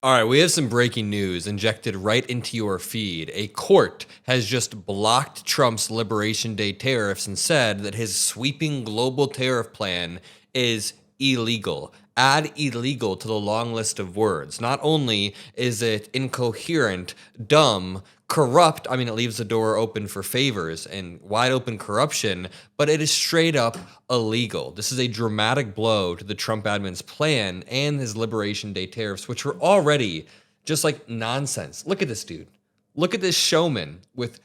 All right, we have some breaking news injected right into your feed. A court has just blocked Trump's Liberation Day tariffs and said that his sweeping global tariff plan is illegal. Add illegal to the long list of words. Not only is it incoherent, dumb, corrupt, I mean, it leaves the door open for favors and wide open corruption, but it is straight up illegal. This is a dramatic blow to the Trump admin's plan and his Liberation Day tariffs, which were already just like nonsense. Look at this dude. Look at this showman with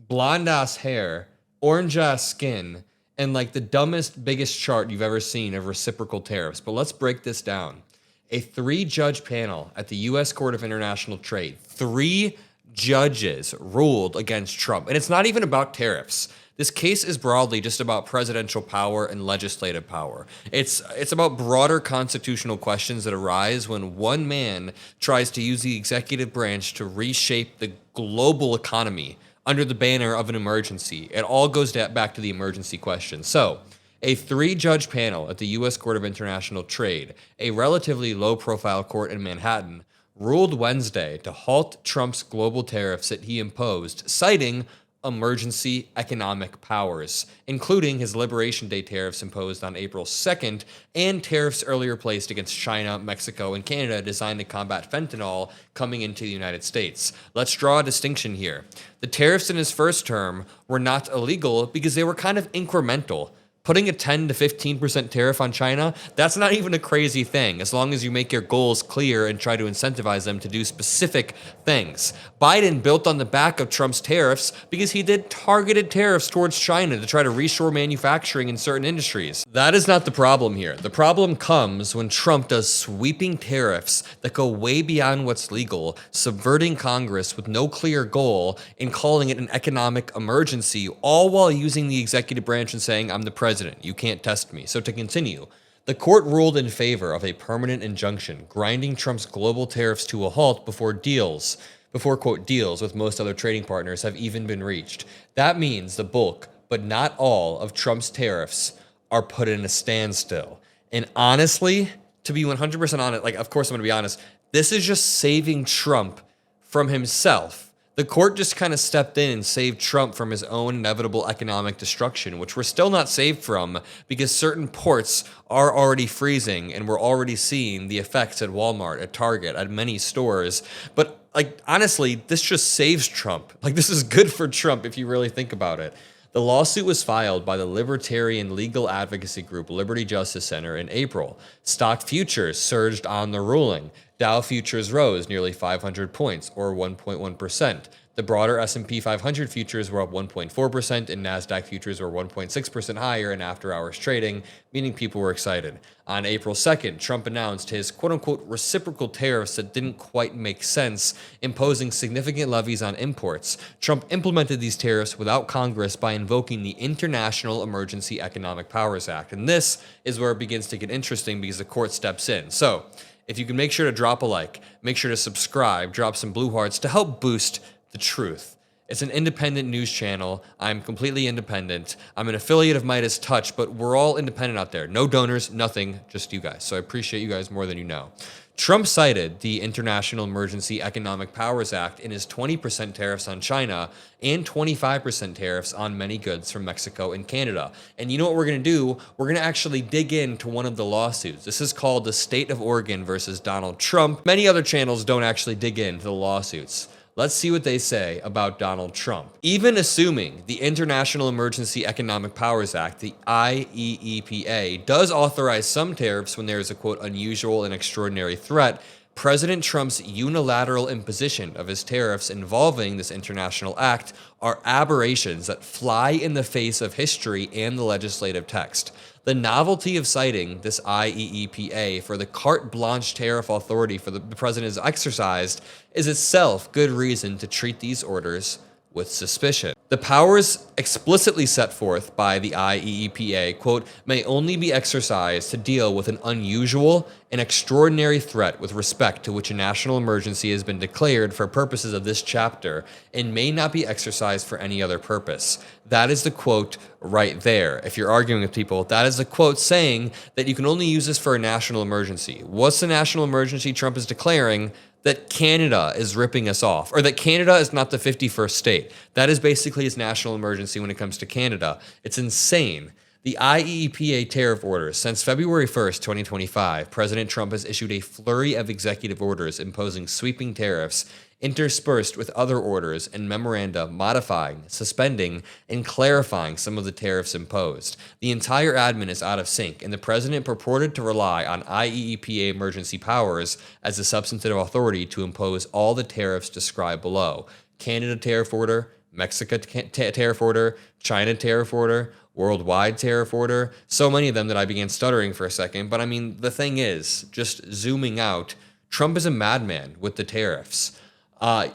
blonde ass hair, orange ass skin, and like the dumbest, biggest chart you've ever seen of reciprocal tariffs. But let's break this down. A 3-judge panel at the U.S. Court of International Trade, 3 judges ruled against Trump. And it's not even about tariffs. This case is broadly just about presidential power and legislative power. It's about broader constitutional questions that arise when one man tries to use the executive branch to reshape the global economy under the banner of an emergency. It all goes back to the emergency question. So, a 3-judge panel at the U.S. Court of International Trade, a relatively low-profile court in Manhattan, ruled Wednesday to halt Trump's global tariffs that he imposed, citing emergency economic powers, including his Liberation Day tariffs imposed on April 2nd and tariffs earlier placed against China, Mexico, and Canada designed to combat fentanyl coming into the United States. Let's draw a distinction here. The tariffs in his first term were not illegal because they were kind of incremental. Putting a 10 to 15% tariff on China, that's not even a crazy thing, as long as you make your goals clear and try to incentivize them to do specific things. Biden built on the back of Trump's tariffs because he did targeted tariffs towards China to try to reshore manufacturing in certain industries. That is not the problem here. The problem comes when Trump does sweeping tariffs that go way beyond what's legal, subverting Congress with no clear goal and calling it an economic emergency, all while using the executive branch and saying, I'm the president. You can't test me. So to continue, the court ruled in favor of a permanent injunction, grinding Trump's global tariffs to a halt before quote, deals with most other trading partners have even been reached. That means the bulk, but not all, of Trump's tariffs are put in a standstill. And honestly, to be 100% honest, like, of course I'm going to be honest, this is just saving Trump from himself. The court just kind of stepped in and saved Trump from his own inevitable economic destruction, which we're still not saved from because certain ports are already freezing and we're already seeing the effects at Walmart, at Target, at many stores. But like, honestly, this just saves Trump. Like, this is good for Trump if you really think about it. The lawsuit was filed by the libertarian legal advocacy group Liberty Justice Center in April. Stock futures surged on the ruling. Dow futures rose nearly 500 points, or 1.1%. The broader S&P 500 futures were up 1.4%, and NASDAQ futures were 1.6% higher in after-hours trading, meaning people were excited. On April 2nd, Trump announced his quote-unquote reciprocal tariffs that didn't quite make sense, imposing significant levies on imports. Trump implemented these tariffs without Congress by invoking the International Emergency Economic Powers Act. And this is where it begins to get interesting because the court steps in. So, if you can make sure to drop a like, make sure to subscribe, drop some blue hearts to help boost the truth. It's an independent news channel. I'm completely independent. I'm an affiliate of MeidasTouch, but we're all independent out there. No donors, nothing, just you guys. So I appreciate you guys more than you know. Trump cited the International Emergency Economic Powers Act in his 20% tariffs on China and 25% tariffs on many goods from Mexico and Canada. And you know what we're going to do? We're going to actually dig into one of the lawsuits. This is called the State of Oregon versus Donald Trump. Many other channels don't actually dig into the lawsuits. Let's see what they say about Donald Trump. Even assuming the International Emergency Economic Powers Act, the IEEPA, does authorize some tariffs when there is a, quote, unusual and extraordinary threat, President Trump's unilateral imposition of his tariffs involving this international act are aberrations that fly in the face of history and the legislative text. The novelty of citing this IEEPA for the carte blanche tariff authority for the president has exercised is itself good reason to treat these orders with suspicion. The powers explicitly set forth by the IEEPA, quote, may only be exercised to deal with an unusual and extraordinary threat with respect to which a national emergency has been declared for purposes of this chapter and may not be exercised for any other purpose. That is the quote right there. If you're arguing with people, that is the quote saying that you can only use this for a national emergency. What's the national emergency Trump is declaring? That Canada is ripping us off, or that Canada is not the 51st state. That is basically his national emergency when it comes to Canada. It's insane. The IEEPA tariff orders. Since February 1st, 2025, President Trump has issued a flurry of executive orders imposing sweeping tariffs, interspersed with other orders and memoranda modifying, suspending, and clarifying some of the tariffs imposed. The entire admin is out of sync, and the president purported to rely on IEEPA emergency powers as the substantive authority to impose all the tariffs described below. Canada tariff order, Mexico tariff order, China tariff order, worldwide tariff order, so many of them that I began stuttering for a second. But I mean, the thing is, just zooming out, Trump is a madman with the tariffs.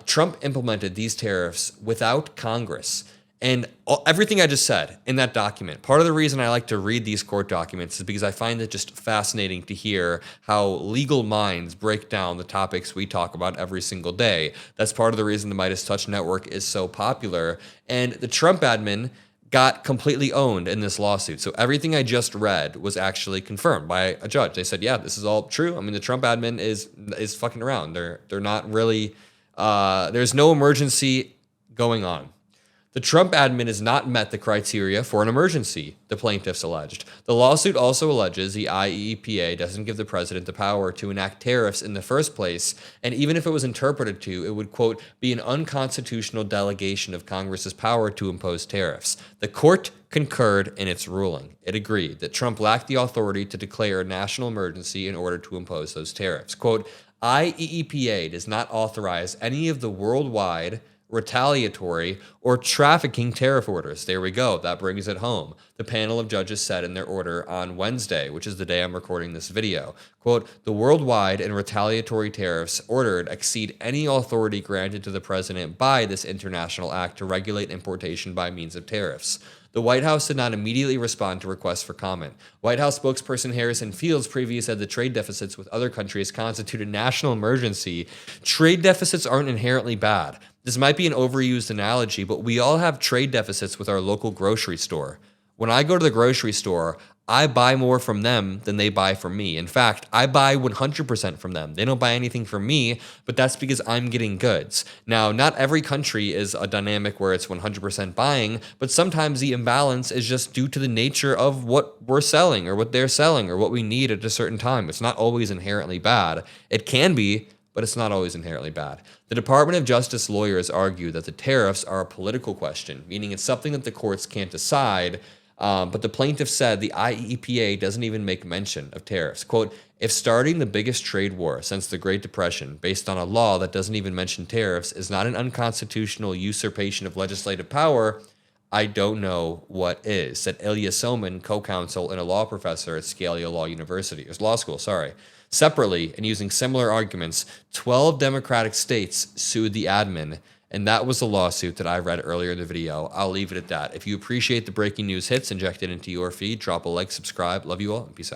Trump implemented these tariffs without Congress. And everything I just said in that document, part of the reason I like to read these court documents is because I find it just fascinating to hear how legal minds break down the topics we talk about every single day. That's part of the reason the MeidasTouch Network is so popular. And the Trump admin got completely owned in this lawsuit. So everything I just read was actually confirmed by a judge. They said, yeah, this is all true. I mean, the Trump admin is fucking around. They're not really... there's no emergency going on. The Trump admin has not met the criteria for an emergency, the plaintiffs alleged. The lawsuit also alleges the IEEPA doesn't give the president the power to enact tariffs in the first place, and even if it was interpreted to, it would, quote, be an unconstitutional delegation of Congress's power to impose tariffs. The court concurred in its ruling. It agreed that Trump lacked the authority to declare a national emergency in order to impose those tariffs. Quote, IEEPA does not authorize any of the worldwide, retaliatory, or trafficking tariff orders. There we go. That brings it home. The panel of judges said in their order on Wednesday, which is the day I'm recording this video, quote, the worldwide and retaliatory tariffs ordered exceed any authority granted to the president by this international act to regulate importation by means of tariffs. The White House did not immediately respond to requests for comment. White House spokesperson Harrison Fields previously said the trade deficits with other countries constitute a national emergency. Trade deficits aren't inherently bad. This might be an overused analogy, but we all have trade deficits with our local grocery store. When I go to the grocery store, I buy more from them than they buy from me. In fact, I buy 100% from them. They don't buy anything from me, but that's because I'm getting goods. Now, not every country is a dynamic where it's 100% buying, but sometimes the imbalance is just due to the nature of what we're selling or what they're selling or what we need at a certain time. It's not always inherently bad. It can be, but it's not always inherently bad. The Department of Justice lawyers argue that the tariffs are a political question, meaning it's something that the courts can't decide. But the plaintiff said the IEEPA doesn't even make mention of tariffs. Quote, if starting the biggest trade war since the Great Depression based on a law that doesn't even mention tariffs is not an unconstitutional usurpation of legislative power, I don't know what is, said Ilya Soman, co-counsel and a law professor at Scalia Law School. Separately, and using similar arguments, 12 Democratic states sued the admin, and that was the lawsuit that I read earlier in the video. I'll leave it at that. If you appreciate the breaking news hits injected into your feed, drop a like, subscribe. Love you all, and peace out.